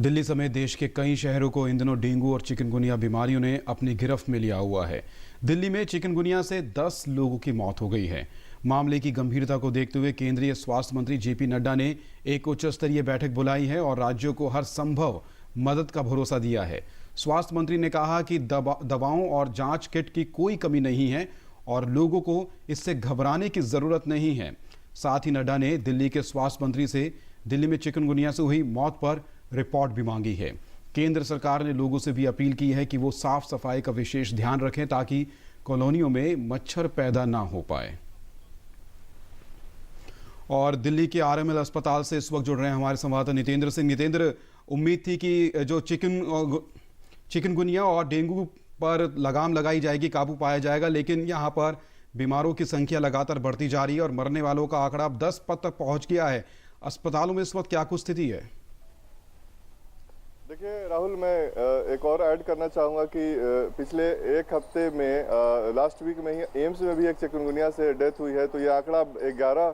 दिल्ली समेत देश के कई शहरों को इन दिनों डेंगू और चिकनगुनिया बीमारियों ने अपनी गिरफ्त में लिया हुआ है। दिल्ली में चिकनगुनिया से 10 लोगों की मौत हो गई है। मामले की गंभीरता को देखते हुए केंद्रीय स्वास्थ्य मंत्री जेपी नड्डा ने एक उच्च स्तरीय बैठक बुलाई है और राज्यों को हर संभव मदद का भरोसा दिया है। स्वास्थ्य मंत्री ने कहा कि दवाओं और जांच किट की कोई कमी नहीं है और लोगों को इससे घबराने की जरूरत नहीं है। साथ ही नड्डा ने दिल्ली के स्वास्थ्य मंत्री से दिल्ली में चिकनगुनिया से हुई मौत पर रिपोर्ट भी मांगी है। केंद्र सरकार ने लोगों से भी अपील की है कि वो साफ सफाई का विशेष ध्यान रखें ताकि कॉलोनियों में मच्छर पैदा ना हो पाए। और दिल्ली के आरएमएल अस्पताल से इस वक्त जुड़ रहे हैं हमारे संवाददाता नितेंद्र सिंह। नितेंद्र, उम्मीद थी कि जो चिकनगुनिया और डेंगू पर लगाम लगाई जाएगी, काबू पाया जाएगा, लेकिन यहाँ पर बीमारों की संख्या लगातार बढ़ती जा रही है और मरने वालों का आंकड़ा अब 10 पद तक पहुंच गया है। अस्पतालों में इस वक्त क्या कुछ स्थिति है? देखिए राहुल, मैं एक और ऐड करना चाहूँगा कि पिछले एक हफ्ते में लास्ट वीक में ही एम्स में भी एक चिकनगुनिया से डेथ हुई है, तो ये आंकड़ा 11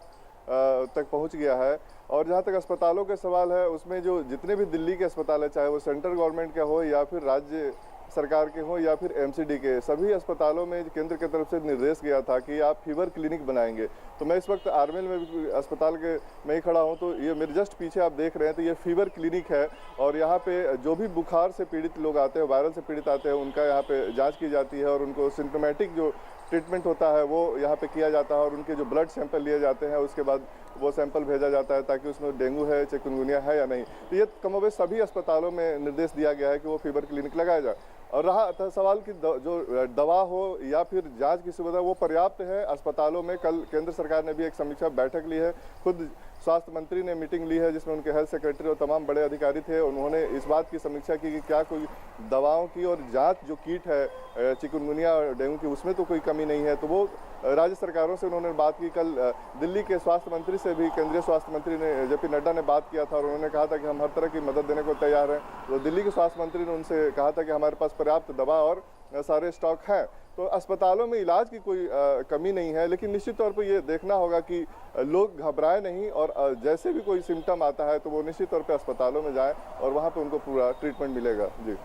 तक पहुंच गया है। और जहां तक अस्पतालों के सवाल है, उसमें जो जितने भी दिल्ली के अस्पताल है, चाहे वो सेंट्रल गवर्नमेंट के हो या फिर राज्य सरकार के हो या फिर एमसीडी के, सभी अस्पतालों में केंद्र की तरफ से निर्देश गया था कि आप फीवर क्लिनिक बनाएंगे। तो मैं इस वक्त आरएमएल में भी अस्पताल के में ही खड़ा हूं, तो ये मेरे जस्ट पीछे आप देख रहे हैं, तो ये फीवर क्लिनिक है और यहाँ पे जो भी बुखार से पीड़ित लोग आते हैं, वायरल से पीड़ित आते हैं, उनका यहाँ पे जाँच की जाती है और उनको सिम्टोमेटिक जो ट्रीटमेंट होता है वो यहाँ पे किया जाता है और उनके जो ब्लड सैंपल लिए जाते हैं, उसके बाद वो सैंपल भेजा जाता है ताकि उसमें डेंगू है, चिकनगुनिया है या नहीं। तो ये कमोबेश सभी अस्पतालों में निर्देश दिया गया है कि वो फीवर क्लिनिक लगाया जाए। और रहा सवाल कि जो दवा हो या फिर जांच की सुविधा, वो पर्याप्त है अस्पतालों में। कल केंद्र सरकार ने भी एक समीक्षा बैठक ली है, खुद स्वास्थ्य मंत्री ने मीटिंग ली है जिसमें उनके हेल्थ सेक्रेटरी और तमाम बड़े अधिकारी थे। उन्होंने इस बात की समीक्षा की कि क्या कोई दवाओं की और जांच जो किट है चिकनगुनिया और डेंगू की, उसमें तो कोई कमी नहीं है। तो वो राज्य सरकारों से उन्होंने बात की। कल दिल्ली के स्वास्थ्य मंत्री से भी केंद्रीय स्वास्थ्य मंत्री ने जेपी नड्डा ने बात किया था और उन्होंने कहा था कि हम हर तरह की मदद देने को तैयार हैं। तो दिल्ली के स्वास्थ्य मंत्री ने उनसे कहा था कि हमारे पास पर्याप्त दवा और सारे स्टॉक हैं। तो अस्पतालों में इलाज की कोई कमी नहीं है, लेकिन निश्चित तौर पर ये देखना होगा कि लोग घबराए नहीं और जैसे भी कोई सिम्टम आता है तो वो निश्चित तौर पे अस्पतालों में जाएं और वहाँ पे उनको पूरा ट्रीटमेंट मिलेगा। जी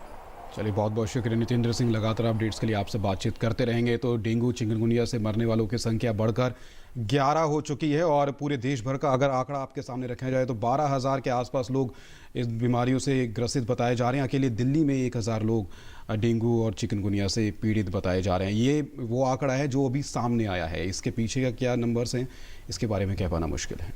चलिए, बहुत बहुत शुक्रिया नितेंद्र सिंह। लगातार अपडेट्स के लिए आपसे बातचीत करते रहेंगे। तो डेंगू चिकनगुनिया से मरने वालों की संख्या बढ़कर 11 हो चुकी है और पूरे देश भर का अगर आंकड़ा आपके सामने रखा जाए तो 12,000 के आसपास लोग इस बीमारियों से ग्रसित बताए जा रहे हैं। अकेले दिल्ली में 1,000 लोग डेंगू और चिकनगुनिया से पीड़ित बताए जा रहे हैं। ये वो आंकड़ा है जो अभी सामने आया है। इसके पीछे का क्या नंबर्स हैं, इसके बारे में कह पाना मुश्किल है।